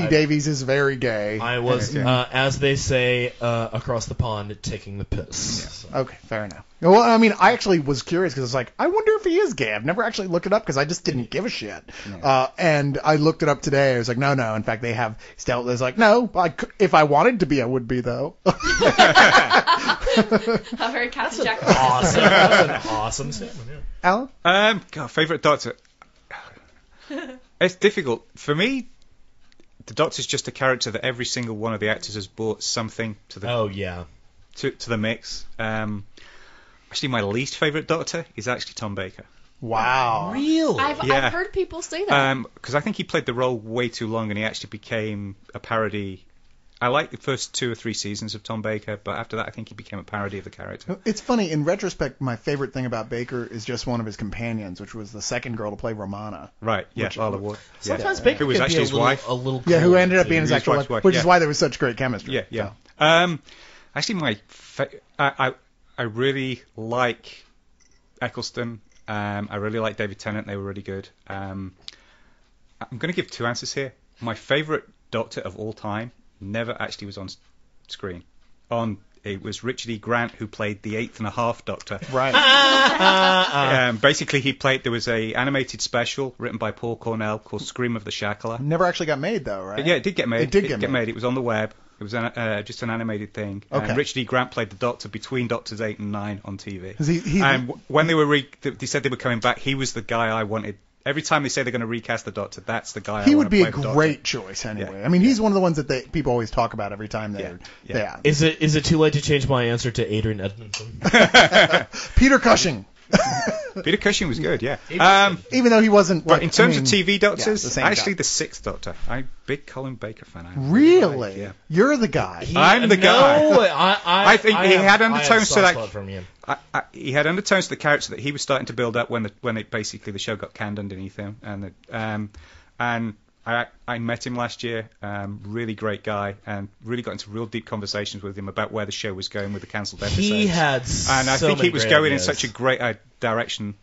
Rusty Davies is very gay. I was, as they say across the pond, taking the piss. Yeah. So. Okay, fair enough. Well, I mean, I actually was curious because I was like, I wonder if he is gay. I've never actually looked it up because I just didn't give a shit. No. And I looked it up today. I was like, no. In fact, they have still. It's like, no. If I wanted to be, I would be though. How very Katt Jack. Awesome. That's an awesome statement. Yeah. Alan? God, favorite Doctor. It's difficult for me. The Doctor's just a character that every single one of the actors has brought something to the to the mix. Actually, my least favorite Doctor is actually Tom Baker. Wow. Really? I've heard people say that. Because I think he played the role way too long, and he actually became a parody. I like the first 2 or 3 seasons of Tom Baker, but after that, I think he became a parody of the character. It's funny. In retrospect, my favorite thing about Baker is just one of his companions, which was the second girl to play Romana. Right. Yeah. Lala Ward. Sometimes Baker who was actually his wife. A little cool, who ended up being his actual wife, which is why there was such great chemistry. Yeah. Actually, I really like Eccleston. I really like David Tennant. They were really good. I'm going to give 2 answers here. My favorite Doctor of all time never actually was on screen. It was Richard E. Grant who played the 8th and a half Doctor. Right. Basically, there was a animated special written by Paul Cornell called Scream of the Shackler. Never actually got made though, right? Yeah, it did get made. It did get made. It was on the web. It was just an animated thing. Okay. And Richard E. Grant played the Doctor between Doctors 8 and 9 on TV. He and when they said they were coming back, he was the guy I wanted. Every time they say they're going to recast the Doctor, that's the guy I want to play. He would be a great choice anyway. Yeah. I mean, he's one of the ones that people always talk about every time they're. Yeah. Is it too late to change my answer to Adrian Edmondson? Peter Cushing. Peter Cushing was good, yeah. Even though he wasn't. But in terms of TV Doctors, the actually the 6th Doctor. I'm a big Colin Baker fan. Really? Yeah. You're the guy. I'm the guy. No, I think he had undertones to that. From him. He had undertones to the character that he was starting to build up when basically the show got canned underneath him, and I met him last year. Really great guy, and really got into real deep conversations with him about where the show was going with the cancelled episodes. He had, and I think he was going ideas. in such a great direction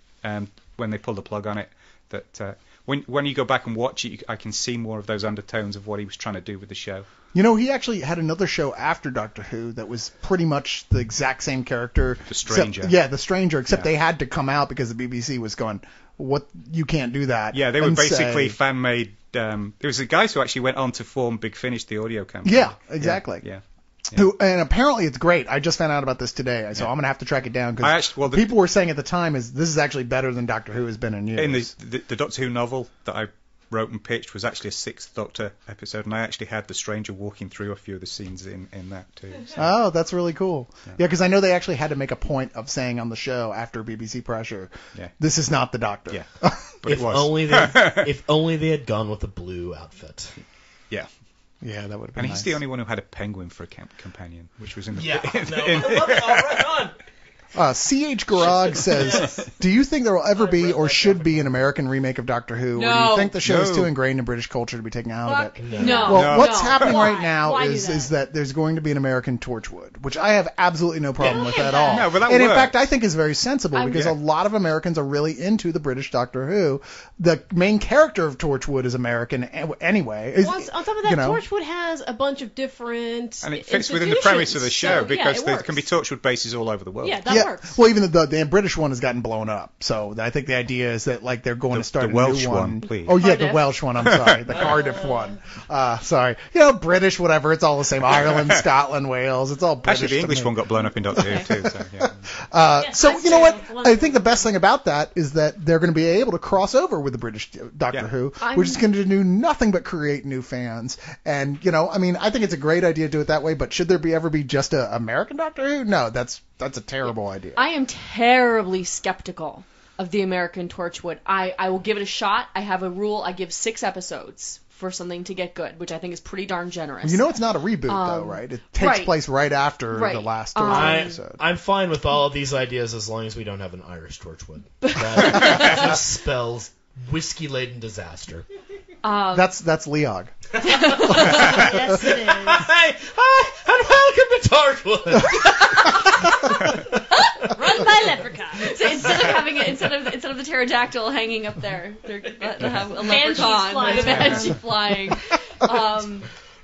when they pulled the plug on it that when you go back and watch it, I can see more of those undertones of what he was trying to do with the show. You know, he actually had another show after Doctor Who that was pretty much the exact same character. The Stranger. The Stranger, except they had to come out because the BBC was going, "What? You can't do that." Yeah, they were basically fan-made. There was the guys who actually went on to form Big Finish, the audio company. Yeah, exactly. Yeah. And apparently it's great. I just found out about this today, so I'm going to have to track it down because people were saying at the time this is actually better than Doctor Who has been in years. In the Doctor Who novel that I wrote and pitched was actually a 6th Doctor episode, and I actually had the Stranger walking through a few of the scenes in that too. So. Oh, that's really cool. Yeah, because I know they actually had to make a point of saying on the show after BBC pressure, this is not the Doctor. Yeah, but if only they had gone with the blue outfit. Yeah. Yeah, that would have been And nice. he's the only one who had a penguin for a companion, which was in the... I love it. All right, on. C.H. Garag says, do you think there will ever be or should be an American remake of Doctor Who? No. Or do you think the show is too ingrained in British culture to be taken out of it? No. Well, what's happening Why? right now Why is that there's going to be an American Torchwood, which I have absolutely no problem with at all. No, but that and in works. fact, I think is very sensible because a lot of Americans are really into the British Doctor Who. The main character of Torchwood is American anyway. Well, on top of that, Torchwood has a bunch of different and it fits within the premise of the show because there works. can be Torchwood bases all over the world. Yeah, that works. Well, even the British one has gotten blown up, so I think the idea is that like they're going to start the Welsh a new one, please. Oh yeah, Cardiff. the Welsh one. I'm sorry, the Cardiff one. Sorry, British, whatever. It's all the same. Ireland, Scotland, Wales. It's all British. Actually, the English one got blown up in Doctor Who too. So, so you know what? I think the best thing about that is that they're going to be able to cross over with the British Doctor Who, which is going to do nothing but create new fans. And I think it's a great idea to do it that way. But should there ever be just an American Doctor Who? No, that's a terrible idea. I am terribly skeptical of the American Torchwood. I will give it a shot. I have a rule. I give 6 episodes for something to get good, which I think is pretty darn generous. It's not a reboot, though, right? It takes place right after the last Torchwood episode. I'm fine with all of these ideas as long as we don't have an Irish Torchwood. That just spells whiskey-laden disaster. That's Leog. Yes, it is. Hi, and welcome to Torchwood. Run by leprechaun. So instead of the pterodactyl hanging up there, they'll have a leprechaun flying. with a banshee flying.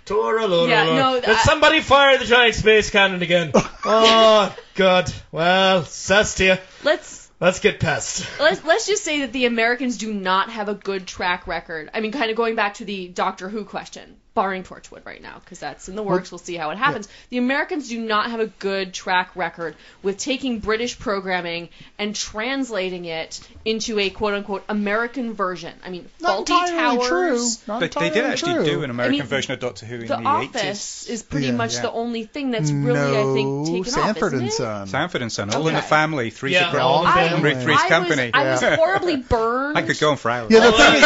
Did somebody fire the giant space cannon again? Oh, God. Well, says to you. Let's get past. Let's just say that the Americans do not have a good track record. I mean, kind of going back to the Doctor Who question, barring Torchwood right now, because that's in the works. We'll see how it happens. Yeah. The Americans do not have a good track record with taking British programming and translating it into a quote-unquote American version. I mean, Faulty Towers. They did actually do an American version of Doctor Who in the 80s. The Office is pretty much the only thing that's really, I think, taken Sanford off, and isn't Son. Sanford and Son, all in the family, Three's a all in the family. Three's Company. I was horribly burned. I could go on for hours. Yeah, the thing is,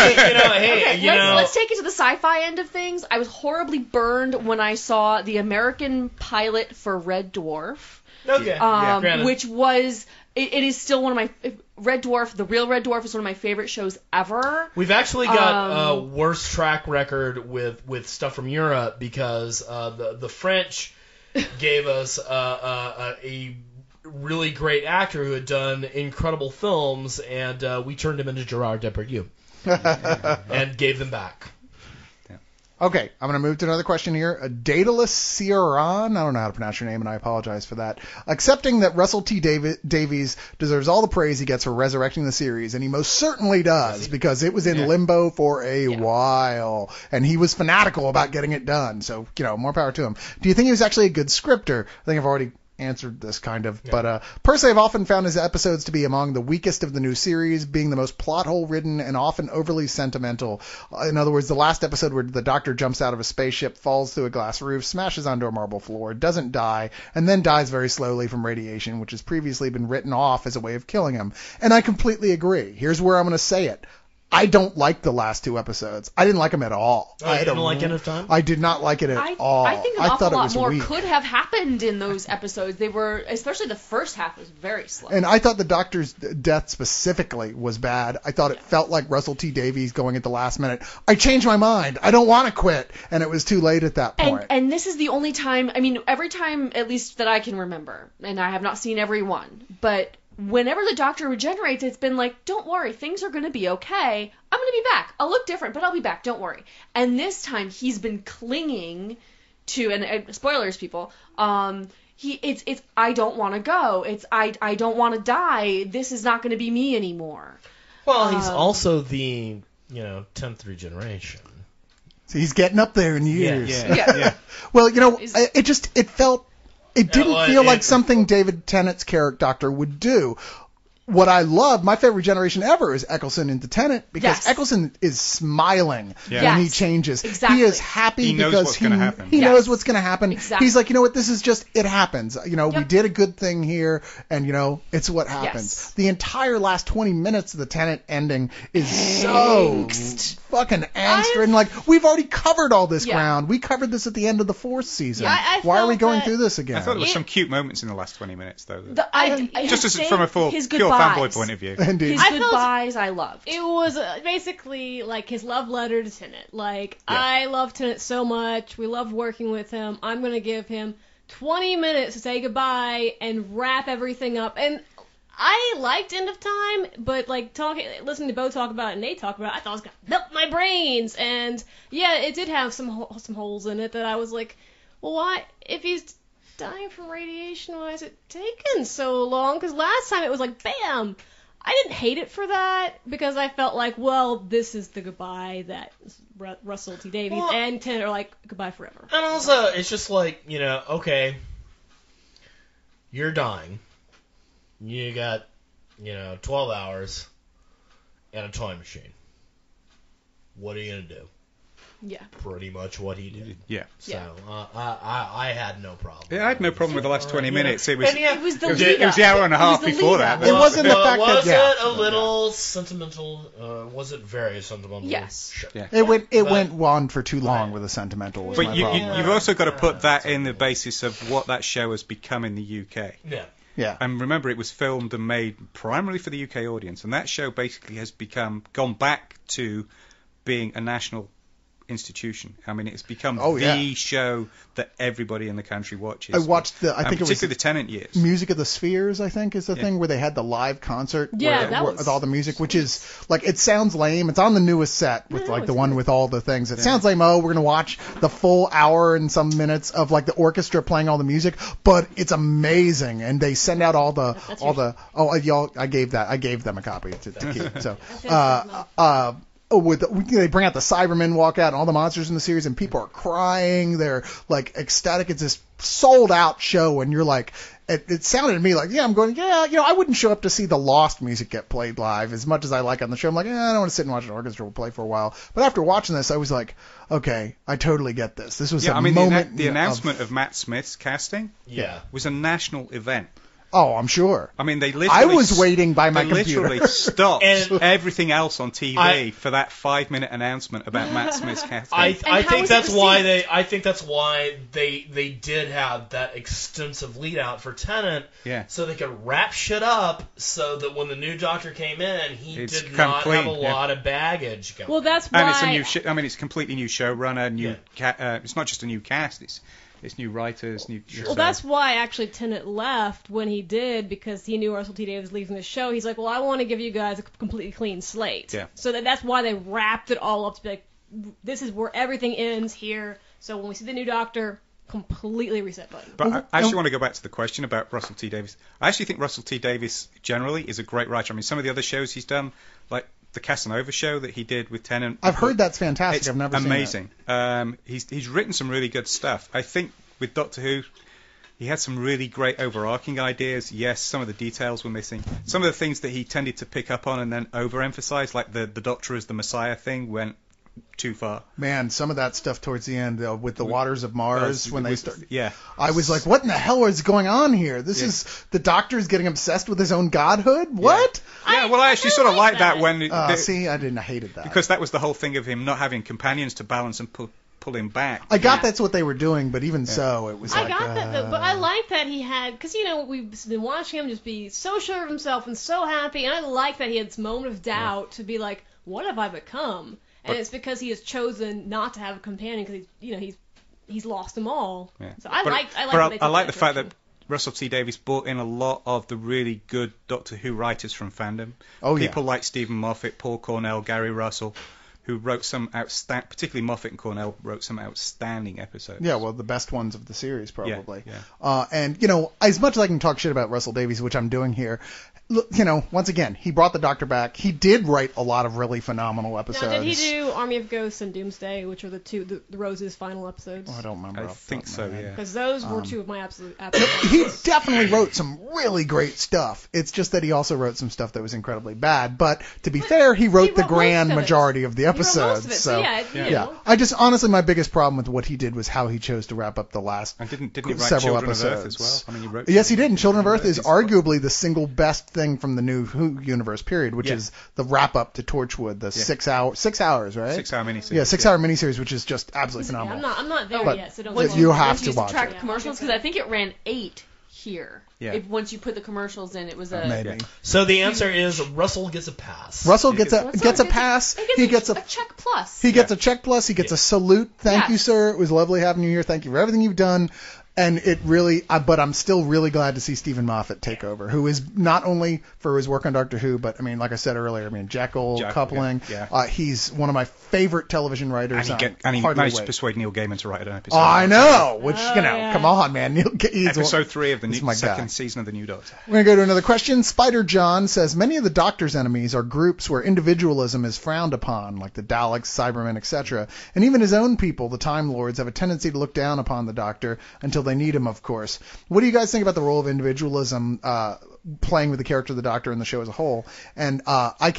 let's take it to the sci-fi end of things. I was horribly burned when I saw the American pilot for Red Dwarf. Okay. Which was it is still one of my Red Dwarf. The real Red Dwarf is one of my favorite shows ever. We've actually got a worse track record with stuff from Europe because the French gave us a really great actor who had done incredible films, and we turned him into Gerard Depardieu and gave them back. Okay, I'm going to move to another question here. A Daedalus Ciaran, I don't know how to pronounce your name, and I apologize for that. Accepting that Russell T. Davies deserves all the praise he gets for resurrecting the series, and he most certainly does, because it was in limbo for a while, and he was fanatical about getting it done. So, more power to him. Do you think he was actually a good scripter? I think I've already answered this kind of, but personally I've often found his episodes to be among the weakest of the new series, being the most plot hole ridden and often overly sentimental. In other words, the last episode where the Doctor jumps out of a spaceship, falls through a glass roof, smashes onto a marble floor, doesn't die, and then dies very slowly from radiation, which has previously been written off as a way of killing him. And I completely agree. Here's where I'm going to say it. I don't like the last two episodes. I didn't like them at all. Oh, you didn't like End of Time? I did not like it at all. I think an awful lot more weak. could have happened in those episodes. They were, especially the first half, was very slow. And I thought the Doctor's death specifically was bad. I thought it felt like Russell T. Davies going at the last minute. I changed my mind. I don't want to quit. And it was too late at that point. And this is the only time, every time at least that I can remember, and I have not seen every one, but whenever the Doctor regenerates, it's been like, don't worry, things are going to be okay. I'm going to be back. I'll look different, but I'll be back. Don't worry. And this time, he's been clinging to, and spoilers, people, it's I don't want to go. It's I don't want to die. This is not going to be me anymore. Well, he's also the, 10th regeneration. So he's getting up there in years. Yeah. Well, it didn't feel like something David Tennant's character Doctor would do. What I love, my favorite regeneration ever, is Eccleston into Tennant, because Eccleston is smiling when he changes. Exactly. He is happy because he knows what's going to happen. Exactly. He's like, this is just, it happens. We did a good thing here, and, it's what happens. Yes. The entire last 20 minutes of the Tennant ending is so fucking angst. We've already covered all this ground. We covered this at the end of the 4th season. Why are we going through this again? I thought there were some cute moments in the last 20 minutes, though. Just from a pure fanboy point of view. Indeed. His goodbyes I loved. It was basically like his love letter to Tennant. I love Tennant so much. We loved working with him. I'm going to give him 20 minutes to say goodbye and wrap everything up. And I liked End of Time, but listening to Beau talk about it and Nate talk about it, I thought it was going to melt my brains. And yeah, it did have some holes in it that I was like, well, why? If he's dying from radiation, why is it taking so long? Because last time it was like, bam! I didn't hate it for that, because I felt like, well, this is the goodbye that Russell T. Davies and Tennant are like, goodbye forever. And also, it's just like, okay, you're dying. You got, 12 hours and a time machine. What are you going to do? Yeah. Pretty much what he did. Yeah. So I had no problem. Yeah, I had no problem with the last 20 minutes. It was the hour and a half before that. It wasn't the fact was that... Was it a little sentimental? Was it very sentimental? Yes. Sure. Yeah. It went on for too long with the sentimental. But you've also got to put that in the basis of what that show has become in the UK. Yeah. Yeah. And remember, it was filmed and made primarily for the UK audience, and that show basically has gone back to being a national institution. I mean, it's become show that everybody in the country watches. I watched I think it was particularly the Tennant years. Music of the Spheres, I think, is the thing where they had the live concert with all the music, which is like, it sounds lame. It's on the newest set with like the one with all the things. It sounds lame. Oh, we're gonna watch the full hour and some minutes of like the orchestra playing all the music, but it's amazing. And they send out all the I gave them a copy to keep. So they bring out the Cybermen, walk out, and all the monsters in the series, and people are crying. They're like ecstatic. It's this sold out show, and you're like, it sounded to me like, I'm going, I wouldn't show up to see the Lost music get played live as much as I like on the show. I'm like, I don't want to sit and watch an orchestra play for a while. But after watching this, I was like, okay, I totally get this. This was moment. The announcement of Matt Smith's casting was a national event. Oh, I'm sure. I mean, they literally... I was waiting by my computer. They literally stopped everything else on TV for that 5-minute announcement about Matt Smith's casting. I think that's why they did have that extensive lead out for Tennant, so they could wrap shit up so that when the new Doctor came in, he did not have a lot of baggage going. Well, that's why... And it's a new it's a completely new showrunner, it's not just a new cast, it's new writers, Well, that's why actually Tennant left when he did, because he knew Russell T Davies was leaving the show. He's like, well, I want to give you guys a completely clean slate. Yeah. So that's why they wrapped it all up to be like, this is where everything ends here. So when we see the new Doctor, completely reset button. But I actually want to go back to the question about Russell T Davies. I actually think Russell T Davies generally is a great writer. I mean, some of the other shows he's done, like the Casanova show that he did with Tennant. I've heard that's fantastic. I've never seen it. Amazing. He's written some really good stuff. I think with Doctor Who, he had some really great overarching ideas. Yes, some of the details were missing. Some of the things that he tended to pick up on and then overemphasize, like the Doctor as the Messiah thing, went too far. Man, some of that stuff towards the end with the Waters of Mars when they start. Yeah. I was like, what in the hell is going on here? This is the Doctor is getting obsessed with his own godhood? What? Yeah, well, I actually sort of like that when... I hated that. Because that was the whole thing of him not having companions to balance and pull him back. I got that's what they were doing, but even so, it was I got that, though, but I like that he had, because, we've been watching him just be so sure of himself and so happy, and I like that he had this moment of doubt to be like, what have I become? And it's because he has chosen not to have a companion because he's lost them all. Yeah. So I like the fact that Russell T Davies brought in a lot of the really good Doctor Who writers from fandom. People like Stephen Moffat, Paul Cornell, Gary Russell, who wrote some particularly Moffat and Cornell wrote some outstanding episodes. Yeah, well, the best ones of the series, probably. Yeah. And, as much as I can talk shit about Russell Davies, which I'm doing here, once again, he brought the Doctor back. He did write a lot of really phenomenal episodes. Now, did he do Army of Ghosts and Doomsday, which are the Rose's final episodes? Oh, I don't remember. I think so, yeah. Because those were two of my absolute He definitely wrote some really great stuff. It's just that he also wrote some stuff that was incredibly bad. But to be fair, he wrote the grand majority of the episodes. So yeah. I just honestly, my biggest problem with what he did was how he chose to wrap up the last didn't he write several Children episodes. Of Earth as well? I mean, he wrote yes, he did. And Children of Earth is arguably the single best thing from the new Who universe period, which is the wrap up to Torchwood, the 6 hours, right? 6 hour miniseries. Yeah, 6 hour miniseries, which is just absolutely phenomenal. I'm not there yet, so don't. But you have to watch it. Commercials, because I think it ran 8 here. Yeah. Once you put the commercials in, it was a. Maybe. So the answer is Russell gets a pass. Russell gets a pass. He gets a check plus. He gets a check plus. He gets a salute. Thank you, sir. It was lovely having you here. Thank you for everything you've done. And it really, but I'm still really glad to see Stephen Moffat take over, who is not only for his work on Doctor Who, but I mean, like I said earlier, Jekyll coupling. Yeah. He's one of my favorite television writers. And he managed to persuade Neil Gaiman to write an episode. Oh, I know. Which come on, man. Episode 3 of the second season of the New Doctor. We're gonna go to another question. Spider John says many of the Doctor's enemies are groups where individualism is frowned upon, like the Daleks, Cybermen, etc. And even his own people, the Time Lords, have a tendency to look down upon the Doctor until they need him, of course. What do you guys think about the role of individualism playing with the character of the Doctor in the show as a whole? And I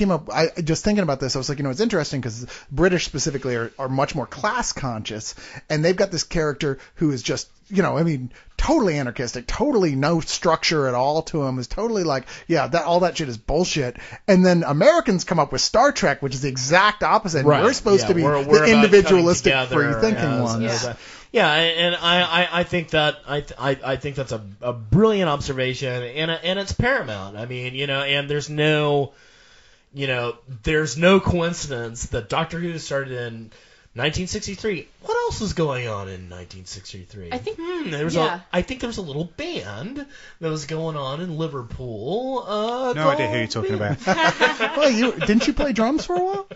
just thinking about this, I was like, it's interesting because British specifically are much more class conscious, and they've got this character who is just, totally anarchistic, totally no structure at all to him, is totally like, all that shit is bullshit. And then Americans come up with Star Trek, which is the exact opposite. Right. We're supposed to be the individualistic, free-thinking ones. Yeah, and I think that I think that's a brilliant observation, and it's paramount. I mean, and there's no, there's no coincidence that Doctor Who started in 1963. What else was going on in 1963? I think I think there was a little band that was going on in Liverpool. No idea who you're talking about. Well, didn't you play drums for a while?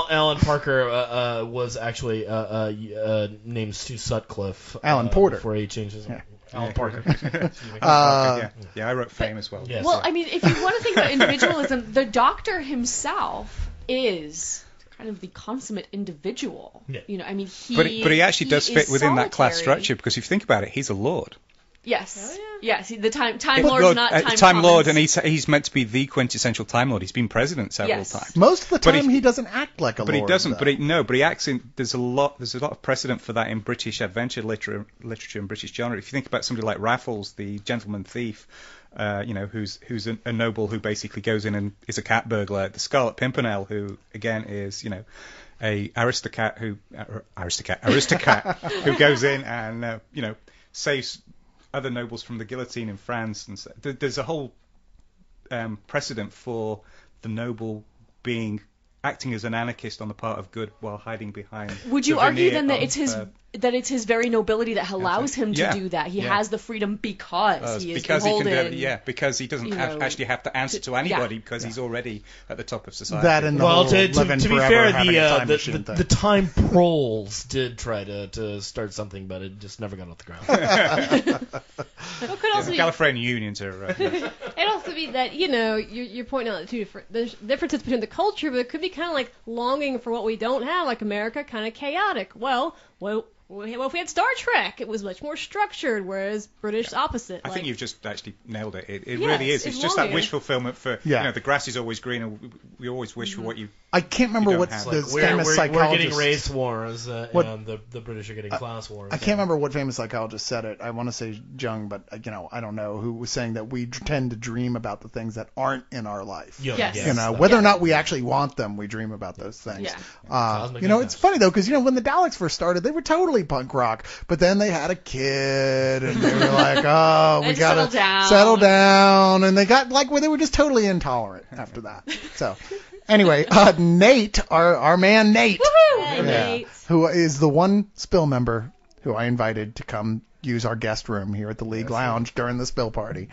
Alan Parker was actually named Stu Sutcliffe. Alan Porter. Before he changed his name. Alan Parker. Yeah, I wrote Fame as well. Yes. Well, I mean, if you want to think about individualism, the Doctor himself is kind of the consummate individual. Yeah. I mean, but he actually does fit within that class solitary. structure, because if you think about it, he's a lord. Yes. Oh, Yes. The Time Lord, not Time Time Lord, Commons. and he's meant to be the quintessential Time Lord. He's been president several Yes. times. Most of the But time, he doesn't act like a lord. But he doesn't. though. But he acts in. There's a lot of precedent for that in British adventure literature and British genre. If you think about somebody like Raffles, the gentleman thief, who's a noble who basically goes in and is a cat burglar. The Scarlet Pimpernel, who again is a aristocrat who goes in and saves other nobles from the guillotine in France. And so, there's a whole precedent for the noble acting as an anarchist on the part of good while hiding behind. Would you the argue veneer then that of, it's his very nobility that allows him to do that? He has the freedom because he is beholden. Because he doesn't actually have to answer to anybody because he's already at the top of society. That and the whole to living be forever, fair, having a time machine thing. the Time Proles did try to start something, but it just never got off the ground. It could also be, California unions are. it also be that you're pointing out there's differences between the culture, but it could be kind of like longing for what we don't have, like America, kind of chaotic. Well, if we had Star Trek, it was much more structured, whereas British opposite. I think you've just actually nailed it. It Yes, really is. It's just that longer. wish fulfillment for the grass is always greener. We always wish for what you. I can't remember what have the it. famous We're psychologist. getting race wars, and the British are getting class wars. I can't remember what famous psychologist said it. I want to say Jung, but I don't know, who was saying that we tend to dream about the things that aren't in our life. Yes. Whether or not we actually want them, we dream about those things. Yeah. It's funny though, because when the Daleks first started, they were totally punk rock, but then they had a kid, and they were like, oh, we gotta settle down, and they got they were just totally intolerant after that. So. Anyway, Nate, our man Nate, Nate. who is the one Spill member who I invited to come use our guest room here at the League Lounge during the Spill party,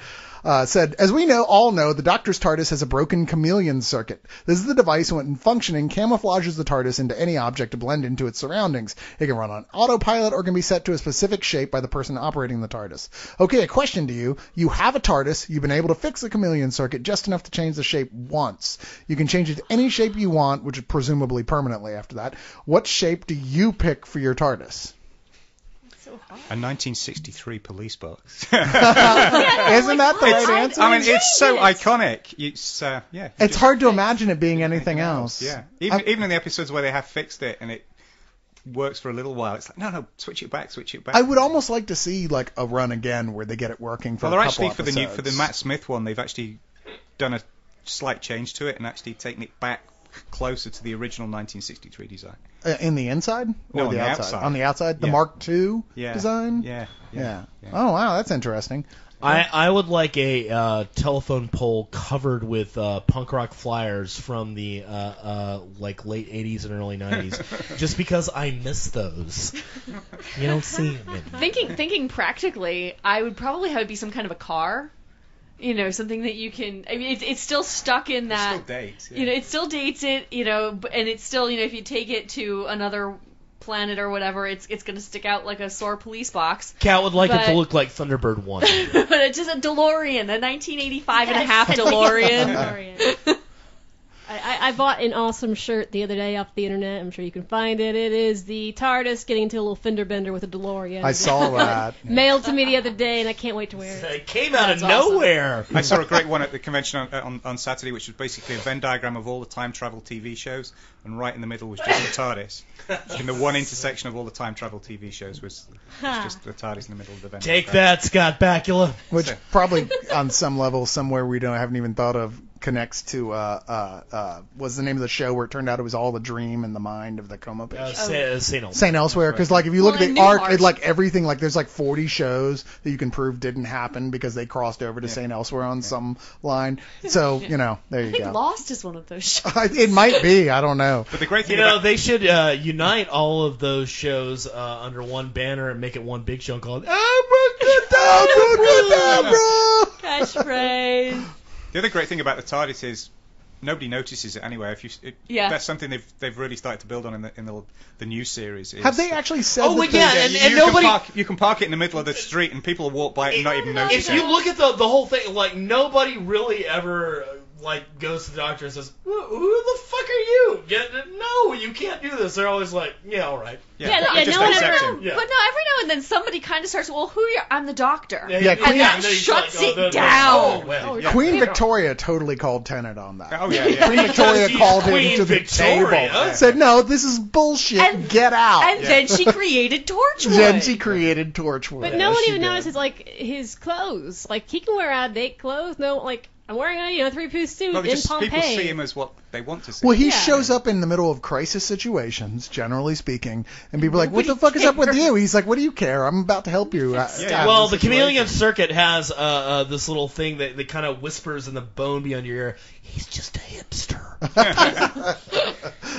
said, as we all know, the Doctor's TARDIS has a broken chameleon circuit. This is the device when functioning camouflages the TARDIS into any object to blend into its surroundings. It can run on autopilot or can be set to a specific shape by the person operating the TARDIS. Okay, a question to you. You have a TARDIS. You've been able to fix the chameleon circuit just enough to change the shape once. You can change it to any shape you want, which is presumably permanently after that. What shape do you pick for your TARDIS? A 1963 police box. Isn't that the right answer? I mean, it's so iconic. It's hard to imagine it being anything else. Yeah. Even in the episodes where they have fixed it and it works for a little while, it's like, no, switch it back. I would almost like to see a run again where they get it working for a couple actually episodes. for the Matt Smith one, they've actually done a slight change to it and actually taken it back closer to the original 1963 design. In the inside? Or No, the on the outside? outside. On the outside? The Yeah. Mark II design? Yeah. Oh, wow, that's interesting. I would like a telephone pole covered with punk rock flyers from the late 80s and early 90s, just because I miss those. You don't see them anymore. Thinking practically, I would probably have it be some kind of a car. Something that you can. I mean, it's still stuck in that. It still dates. It still dates it. And it's still. If you take it to another planet or whatever, it's going to stick out like a sore police box. Kat would like it to look like Thunderbird 1. But it's just a DeLorean, a 1985 and a half DeLorean. I bought an awesome shirt the other day off the internet. I'm sure you can find it. It is the TARDIS getting into a little fender bender with a DeLorean. I saw that. Mailed to me the other day, and I can't wait to wear it. It came out of nowhere. I saw a great one at the convention on Saturday, which was basically a Venn diagram of all the time travel TV shows, and right in the middle was just the TARDIS. In the one intersection of all the time travel TV shows was just the TARDIS in the middle of the Venn Take diagram. that, Scott Bakula. Which probably on some level, somewhere we haven't even thought of, connects to what's the name of the show where it turned out it was all the dream in the mind of the coma patient? St. Elsewhere. Because like if you look at the arc, it, like everything, like there's like 40 shows that you can prove didn't happen because they crossed over to St. Elsewhere on some line. So there you go. I think Lost is one of those shows. It might be. I don't know. But the great thing, they should unite all of those shows under one banner and make it one big show called Abracadabra. Catchphrase. The other great thing about the TARDIS is nobody notices it anyway. That's something they've really started to build on in the new series. Have they actually said? Oh, yeah, and nobody. You can park it in the middle of the street and people will walk by it and not even notice it. If you look at the whole thing, like nobody really ever goes to the doctor and says, "Who the fuck are you? No, you can't do this." They're always like, "Yeah, all right." No one ever. But no, every now and then somebody kind of starts. Well, who are you? I'm the doctor. And that shuts it down. Queen Victoria totally called Tennant on that. Oh yeah. Queen Victoria called him to the table. Said, "No, this is bullshit. Get out." And then she created Torchwood. But no one even notices his clothes. Like he can wear out of date clothes. No, I'm wearing a 3-piece suit in Pompeii. People see him as what they want to see. Well, he shows up in the middle of crisis situations, generally speaking, and people are like, "What the fuck is up with you?" He's like, "What do you care? I'm about to help you." Well, the Chameleon Circuit has this little thing that kind of whispers in the bone beyond your ear. He's just a hipster.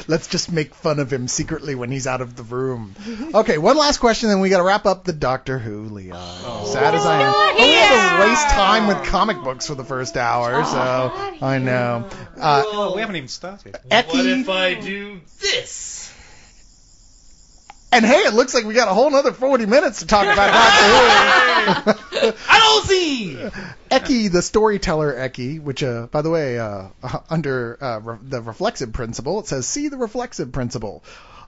Let's just make fun of him secretly when he's out of the room. Okay, one last question, then we got to wrap up the Doctor Who, Leon. Sad as I am. We had to waste time with comic books for the first hour, so I know. We haven't even started. What if I do this? And hey, it looks like we got a whole other 40 minutes to talk about Doctor Who. I don't see! Eki, the storyteller Eki, which, by the way, under the reflexive principle, it says, see the reflexive principle.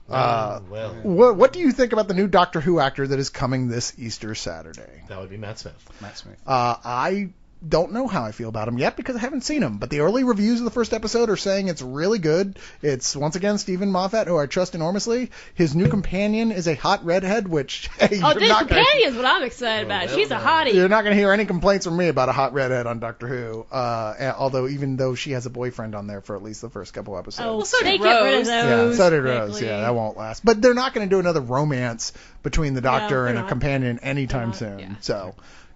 What do you think about the new Doctor Who actor that is coming this Easter Saturday? That would be Matt Smith. I don't know how I feel about him yet because I haven't seen him, but the early reviews of the first episode are saying it's really good. It's once again Stephen Moffat, who I trust enormously. His new companion is a hot redhead, which companion's what I'm excited about. She's a hottie. You're not going to hear any complaints from me about a hot redhead on Doctor Who. Although even though she has a boyfriend on there for at least the first couple episodes. Oh, so they get rid of those. Yeah, so did Rose. Yeah, that won't last. But they're not going to do another romance between the Doctor and a companion anytime soon. Yeah. So.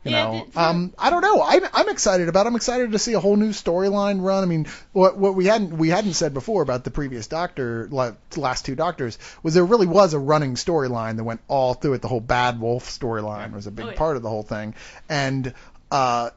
I don't know. I'm excited about it. I'm excited to see a whole new storyline run. I mean, what we hadn't said before about the previous Doctor, last two Doctors, was there really was a running storyline that went all through it. The whole Bad Wolf storyline was a big part of the whole thing. And I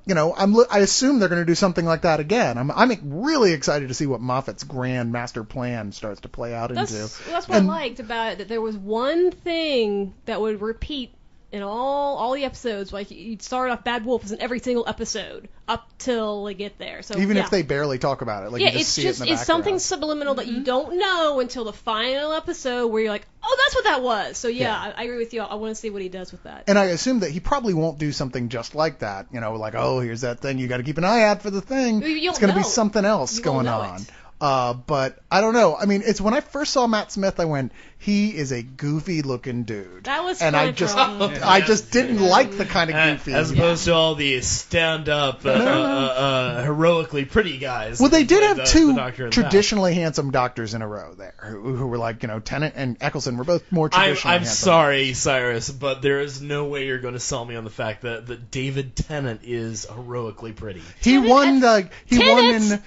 assume they're going to do something like that again. I'm really excited to see what Moffat's grand master plan starts to play out into. That's what I liked about it, that there was one thing that would repeat in all the episodes. Like you'd start off Bad Wolf in every single episode up till they get there. So even if they barely talk about it, you just see it in the background. It's something subliminal that you don't know until the final episode where you're like, oh, that's what that was. So I agree with you. I want to see what he does with that. And I assume that he probably won't do something just like that. Here's that thing. You got to keep an eye out for the thing. It's going to be something else going on. But I don't know. I mean, it's when I first saw Matt Smith, I went, he is a goofy looking dude. That was and I just didn't like the kind of goofy. As opposed to all the stand-up, heroically pretty guys. Well, they did have two traditionally handsome doctors in a row there, who were like, Tennant and Eccleston were both more traditionally handsome. I'm sorry, Cyrus, but there is no way you're going to sell me on the fact that David Tennant is heroically pretty. Tennant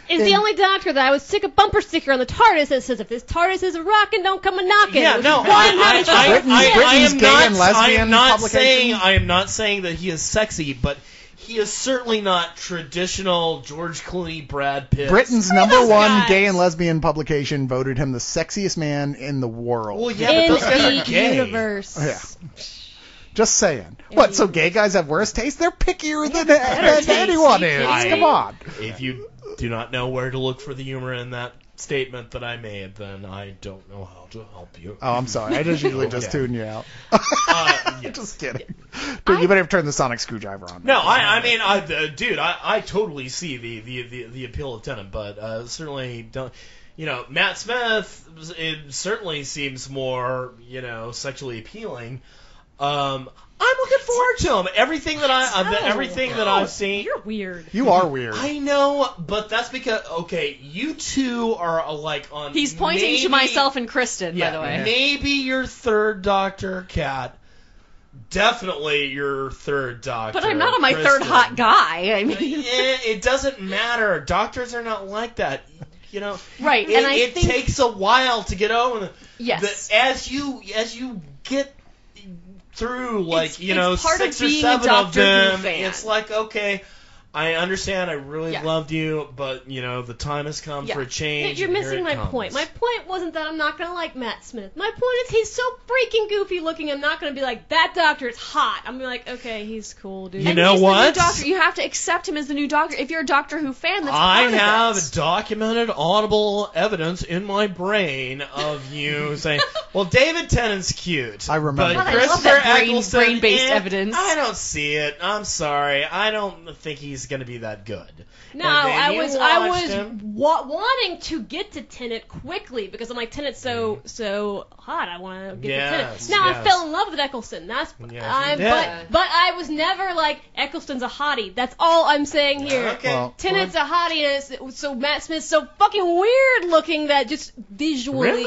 is the only doctor that I would stick a bumper sticker on the TARDIS that says, if this TARDIS is a rockin', don't come a knockin'. Yeah, no, I am not saying that he is sexy, but he is certainly not traditional George Clooney, Brad Pitt. Britain's number one gay and lesbian publication voted him the sexiest man in the world. Well, yeah, but those guys are gay. Universe. Yeah. Just saying. What, so gay guys have worse taste? They're pickier than anyone is. Come on. If you do not know where to look for the humor in that statement that I made, then I don't know how to help you. Oh, I'm sorry. I just usually just tune you out. Yes. Just kidding. Dude, you better turn the sonic screwdriver on. No, I totally see the appeal of Tennant, but certainly don't. Matt Smith, it certainly seems more, sexually appealing. I'm looking forward to him. Everything that I've seen. You're weird. You are weird. I know, but that's because you two are like on. He's pointing to myself and Kristen, by the way. Maybe your third Doctor, Katt. Definitely your third Doctor. But I'm not on my third hot guy. I mean, it doesn't matter. Doctors are not like that. Right? And I think it takes a while to get over. Yes. As you get through, it's 6 or 7 of them, it's like, okay, I understand, I really loved you, but, the time has come for a change. You're missing my point. My point wasn't that I'm not going to like Matt Smith. My point is he's so freaking goofy looking, I'm not going to be like, that doctor is hot. I'm going to be like, okay, he's cool, dude. You know what? The new Doctor. You have to accept him as the new Doctor. If you're a Doctor Who fan, that's part of it. I have documented, audible evidence in my brain of you saying, well, David Tennant's cute. I remember. But I love that brain-based evidence. I don't see it. I'm sorry. I don't think he's going to be that good. No, I was wanting to get to Tennant quickly because I'm like, Tennant's so hot. I want to get to Tennant. Now I fell in love with Eccleston. But I was never like Eccleston's a hottie. That's all I'm saying here. Okay. Tennant's a hottie, and so Matt Smith's so fucking weird looking that just visually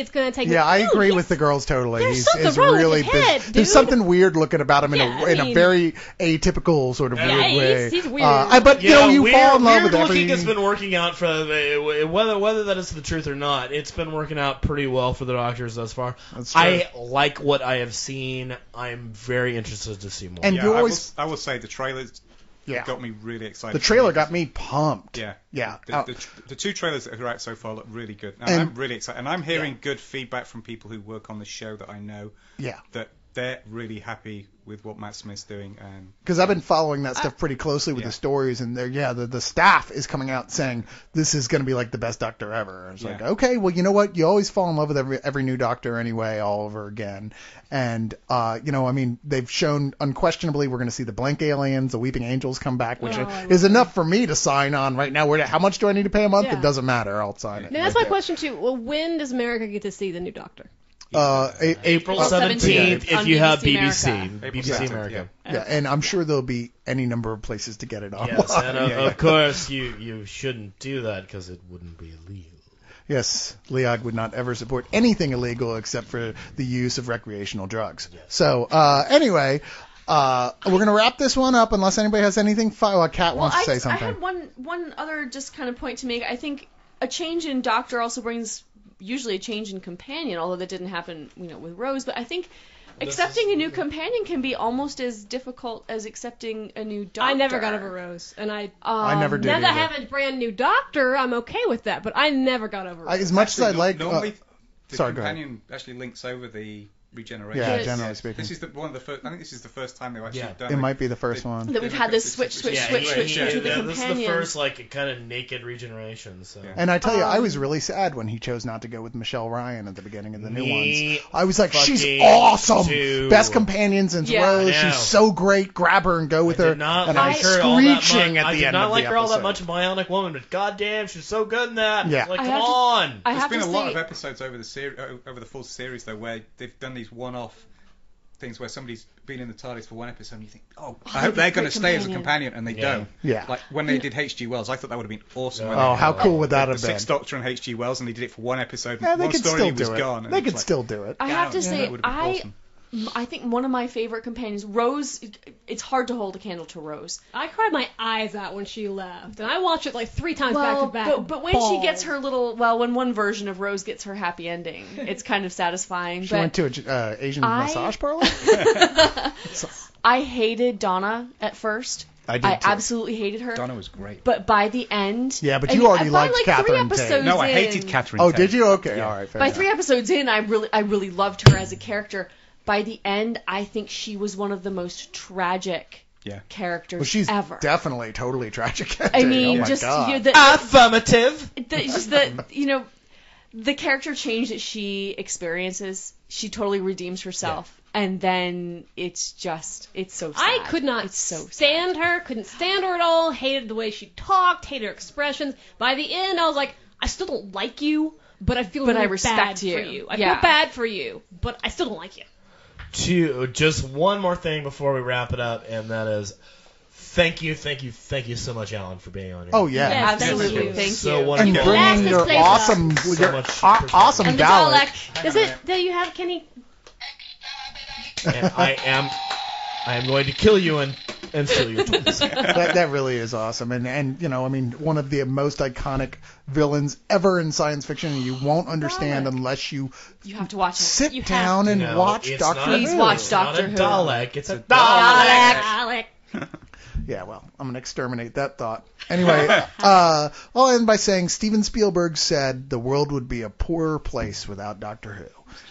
it's gonna take. Yeah, I agree with the girls totally. There's something wrong with his head, dude. There's something weird looking about him in a very atypical sort of weird way. He's weird. But you fall in love with every... looking has been working out for whether that is the truth or not. It's been working out pretty well for the Doctors thus far. That's true. I like what I have seen. I'm very interested to see more. And you always... I will say the trailers got me really excited. The trailer got me pumped. Yeah. The 2 trailers that are out so far look really good. And I'm really excited. And I'm hearing good feedback from people who work on the show that I know. Yeah. That they're really happy with what Matt Smith's doing. Because I've been following that stuff pretty closely with the stories, and the staff is coming out saying this is going to be like the best Doctor ever. It's like, okay, well, you know what? You always fall in love with every new Doctor anyway, all over again. And, they've shown unquestionably we're going to see the Blank Aliens, the Weeping Angels come back, which is enough for me to sign on right now. How much do I need to pay a month? It doesn't matter. I'll sign it. Now, that's my question, too. Well, when does America get to see the new Doctor? April 17th if you have BBC. BBC America. Yeah, and I'm sure there'll be any number of places to get it online. Yes, and of course you shouldn't do that because it wouldn't be illegal. Yes, Leog would not ever support anything illegal except for the use of recreational drugs. Yes. So anyway, we're going to wrap this one up unless anybody has anything. Katt wants to say something. I had one other just kind of point to make. I think a change in Doctor also brings usually a change in companion, although that didn't happen, with Rose. But I think accepting a new companion can be almost as difficult as accepting a new Doctor. I never got over Rose, and I never did. Now that I have a brand new Doctor, I'm okay with that. But I never got over Rose. As much as I like, normally the sorry, companion actually links over the regeneration. Yeah, generally speaking. This is one of the first. I think this is the first time they've actually done it. It might be the first one that we've had this switch to the companion. This is the first kind of naked regeneration. So. And I tell you, I was really sad when he chose not to go with Michelle Ryan at the beginning of the new ones. I was like, she's awesome, best companion since Rose. She's so great. Grab her and go with her. And I'm screeching at the end of the episode. I did not like her all that much, Bionic Woman, but goddamn, she's so good in that. Yeah, like come on. There's been a lot of episodes over the full series though, where they've done these one-off things where somebody's been in the TARDIS for one episode and you think, I hope they're going to stay as a companion, and they don't. Yeah. Like when they did H.G. Wells, I thought that would have been awesome. How cool would that have been? The Sixth Doctor and H.G. Wells, and they did it for one episode. Yeah, they one could story still was do it. gone. They could still do it. I have to say, awesome. I think one of my favorite companions, Rose, it's hard to hold a candle to Rose. I cried my eyes out when she left, and I watched it like 3 times back to back. But when she gets her when one version of Rose gets her happy ending, it's kind of satisfying. She went to an Asian massage parlor? I hated Donna at first. I absolutely hated her. Donna was great. But by the end... Yeah, but you already liked Catherine Tate. No, I hated Catherine Tate. Oh, did you? Okay, all right. By 3 episodes in, I really loved her as a character. By the end, I think she was one of the most tragic characters she's ever. Definitely totally tragic. I mean, affirmative. The character change that she experiences, she totally redeems herself. And then it's so sad. I could not stand her, couldn't stand her at all, hated the way she talked, hated her expressions. By the end, I was like, I still don't like you, but I feel really I respect bad you. for you. I feel bad for you, but I still don't like you. Just one more thing before we wrap it up, and that is thank you so much, Alan, for being on here. Oh yeah, Yes, Absolutely. Thank So you. wonderful. and bringing your Fastest awesome, So your much awesome And the Dalek. Do you have Kenny? And I am going to kill you and steal your toys. That really is awesome, and I mean, one of the most iconic villains ever in science fiction, and you won't understand unless you have to watch it. sit down and watch Doctor Who. Please watch Doctor Who. It's not a Dalek, it's a Dalek. Dalek. Yeah, well, I'm going to exterminate that thought. Anyway, I'll end by saying Steven Spielberg said the world would be a poorer place without Doctor Who.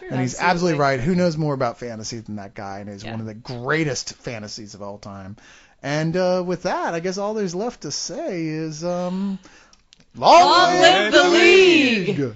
And he's absolutely right. Who knows more about fantasy than that guy? And he's one of the greatest fantasies of all time. And with that, I guess all there's left to say is long live the League!